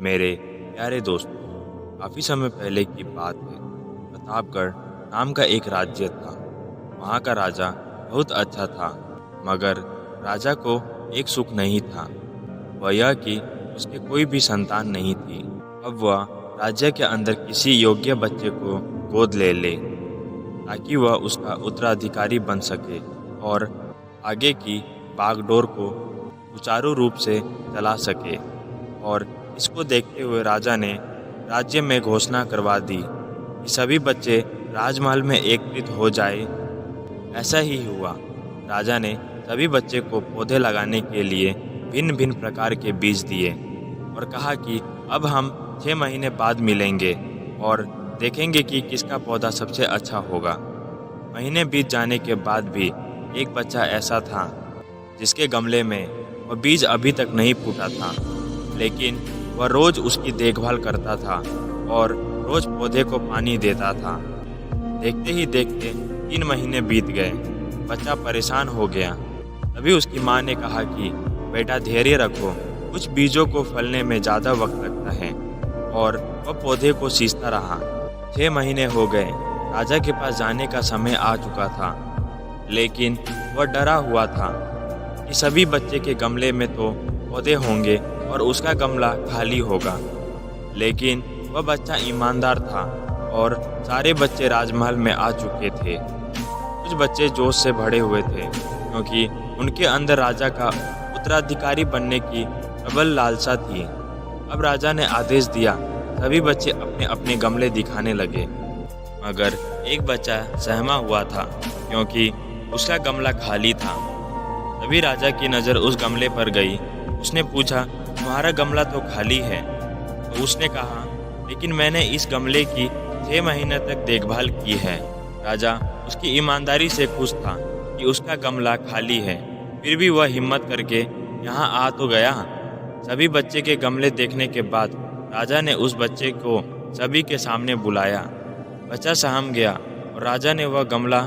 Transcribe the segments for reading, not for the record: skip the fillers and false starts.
मेरे प्यारे दोस्तों, काफ़ी समय पहले की बात है। प्रतापगढ़ नाम का एक राज्य था। वहाँ का राजा बहुत अच्छा था, मगर राजा को एक सुख नहीं था, वह यह कि उसके कोई भी संतान नहीं थी। अब वह राज्य के अंदर किसी योग्य बच्चे को गोद ले ले ताकि वह उसका उत्तराधिकारी बन सके और आगे की बागडोर को सुचारू रूप से चला सके। और इसको देखते हुए राजा ने राज्य में घोषणा करवा दी कि सभी बच्चे राजमहल में एकत्रित हो जाए। ऐसा ही हुआ। राजा ने सभी बच्चे को पौधे लगाने के लिए भिन्न भिन्न प्रकार के बीज दिए और कहा कि अब हम 6 महीने बाद मिलेंगे और देखेंगे कि किसका पौधा सबसे अच्छा होगा। महीने बीत जाने के बाद भी एक बच्चा ऐसा था जिसके गमले में वह बीज अभी तक नहीं फूटा था, लेकिन वह रोज उसकी देखभाल करता था और रोज पौधे को पानी देता था। देखते ही देखते 3 महीने बीत गए। बच्चा परेशान हो गया। तभी उसकी माँ ने कहा कि बेटा धैर्य रखो, कुछ बीजों को फलने में ज़्यादा वक्त लगता है। और वह पौधे को सींचता रहा। 6 महीने हो गए। राजा के पास जाने का समय आ चुका था, लेकिन वह डरा हुआ था कि सभी बच्चे के गमले में तो पौधे होंगे और उसका गमला खाली होगा। लेकिन वह बच्चा ईमानदार था और सारे बच्चे राजमहल में आ चुके थे। कुछ बच्चे जोश से भरे हुए थे क्योंकि उनके अंदर राजा का उत्तराधिकारी बनने की प्रबल लालसा थी। अब राजा ने आदेश दिया, सभी बच्चे अपने अपने गमले दिखाने लगे, मगर एक बच्चा सहमा हुआ था क्योंकि उसका गमला खाली था। तभी राजा की नज़र उस गमले पर गई। उसने पूछा, तुम्हारा गमला तो खाली है। तो उसने कहा, लेकिन मैंने इस गमले की 6 महीने तक देखभाल की है। राजा उसकी ईमानदारी से खुश था कि उसका गमला खाली है, फिर भी वह हिम्मत करके यहाँ आ तो गया। सभी बच्चे के गमले देखने के बाद राजा ने उस बच्चे को सभी के सामने बुलाया। बच्चा सहम गया और राजा ने वह गमला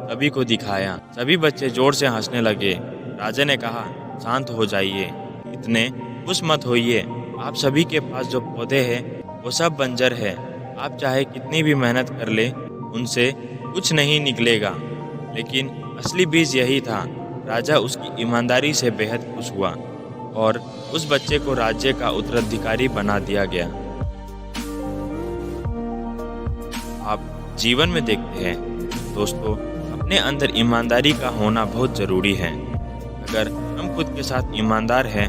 सभी को दिखाया। सभी बच्चे जोर से हंसने लगे। राजा ने कहा, शांत हो जाइए, इतने खुश मत होइए। आप सभी के पास जो पौधे हैं वो सब बंजर है। आप चाहे कितनी भी मेहनत कर ले, उनसे कुछ नहीं निकलेगा। लेकिन असली बीज यही था। राजा उसकी ईमानदारी से बेहद खुश हुआ और उस बच्चे को राज्य का उत्तराधिकारी बना दिया गया। आप जीवन में देखते हैं दोस्तों, अपने अंदर ईमानदारी का होना बहुत ज़रूरी है। अगर हम खुद के साथ ईमानदार हैं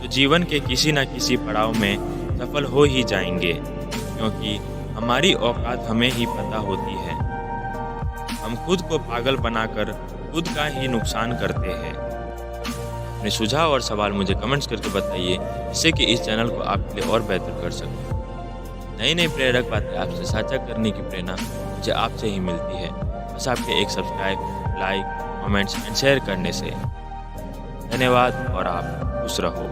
तो जीवन के किसी न किसी पड़ाव में सफल हो ही जाएंगे, क्योंकि हमारी औकात हमें ही पता होती है। हम खुद को पागल बनाकर खुद का ही नुकसान करते हैं। अपने सुझाव और सवाल मुझे कमेंट्स करके बताइए, जिससे कि इस चैनल को आपके लिए और बेहतर कर सकूं। नई नई प्रेरक बातें आपसे साझा करने की प्रेरणा मुझे आपसे ही मिलती है, बस आपके एक subscribe, like, comments and share करने से। धन्यवाद और आप खुश रहो।